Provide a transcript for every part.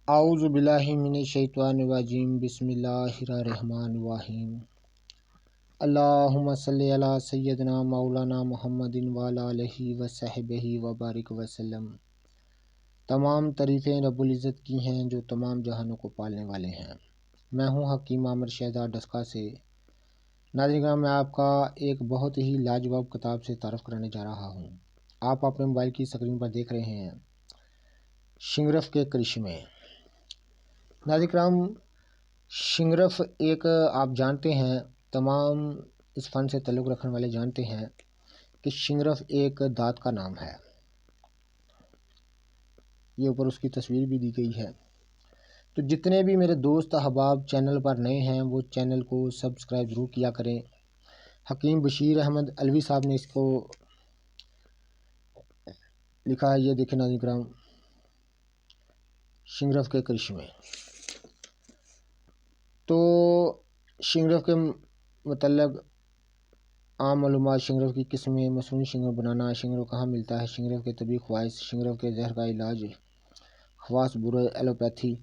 اعوذ باللہ من الشیطان الرجیم بسم اللہ الرحمن الرحیم اللہم صلی علی سیدنا مولانا محمد وعلی آلہ وصحبہ وبارک وسلم۔ تمام تعریفیں رب العزت کی ہیں جو تمام جہانوں کو پالنے والے ہیں۔ میں ہوں حکیم عامر شہزاد ڈسکا سے۔ ناظرین کرام، میں آپ کا ایک بہت ہی لاجواب کتاب سے تعارف کرانے جا رہا ہوں۔ آپ اپنے موبائل کی اسکرین پر دیکھ رہے ہیں شنگرف کے کرشمے۔ ناظرین کرام، شنگرف ایک آپ جانتے ہیں، تمام اس فن سے تعلق رکھنے والے جانتے ہیں کہ شنگرف ایک دھات کا نام ہے۔ یہ اوپر اس کی تصویر بھی دی گئی ہے۔ تو جتنے بھی میرے دوست احباب چینل پر نئے ہیں وہ چینل کو سبسکرائب ضرور کیا کریں۔ حکیم بشیر احمد علوی صاحب نے اس کو لکھا ہے، یہ دیکھیں ناظرین کرام، شنگرف کے کرشمے۔ تو شنگرف کے متعلق عام معلومات: شنگرف کی قسمیں، مصنوعی شنگرف بنانا، شنگرف کہاں ملتا ہے، شنگرف کے طبی خواص، شنگرف کے زہر کا علاج، خواص برے ایلوپیتھی۔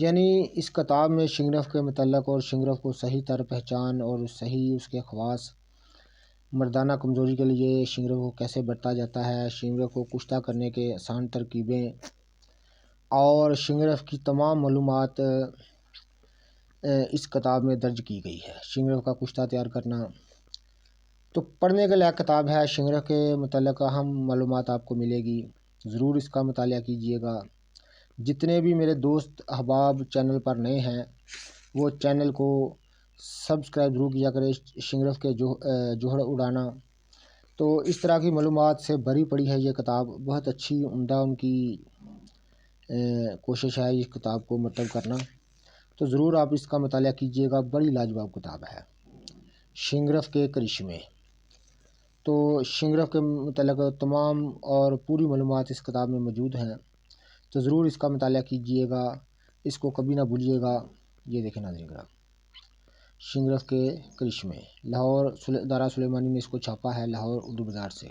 یعنی اس کتاب میں شنگرف کے متعلق اور شنگرف کو صحیح طرح پہچان اور صحیح اس کے خواص، مردانہ کمزوری کے لیے شنگرف کو کیسے برتا جاتا ہے، شنگرف کو کشتہ کرنے کے آسان ترکیبیں اور شنگرف کی تمام معلومات اس کتاب میں درج کی گئی ہے۔ شنگرف کا کشتہ تیار کرنا تو پڑھنے کے لائق کتاب ہے۔ شنگرف کے متعلق اہم معلومات آپ کو ملے گی، ضرور اس کا مطالعہ کیجیے گا۔ جتنے بھی میرے دوست احباب چینل پر نئے ہیں وہ چینل کو سبسکرائب ضرور کیا کرے۔ شنگرف کے جوہر اڑانا، تو اس طرح کی معلومات سے بھری پڑی ہے یہ کتاب، بہت اچھی عمدہ ان کی کوشش ہے اس کتاب کو مرتب کرنا، تو ضرور آپ اس کا مطالعہ کیجیے گا۔ بڑی لاجواب کتاب ہے شنگرف کے کرشمے۔ تو شنگرف کے متعلق تمام اور پوری معلومات اس کتاب میں موجود ہیں، تو ضرور اس کا مطالعہ کیجیے گا، اس کو کبھی نہ بھولیے گا۔ یہ دیکھیں ناظرین کرام، شنگرف کے کرشمے، لاہور دارا سلیمانی میں اس کو چھاپا ہے، لاہور اردو بازار سے۔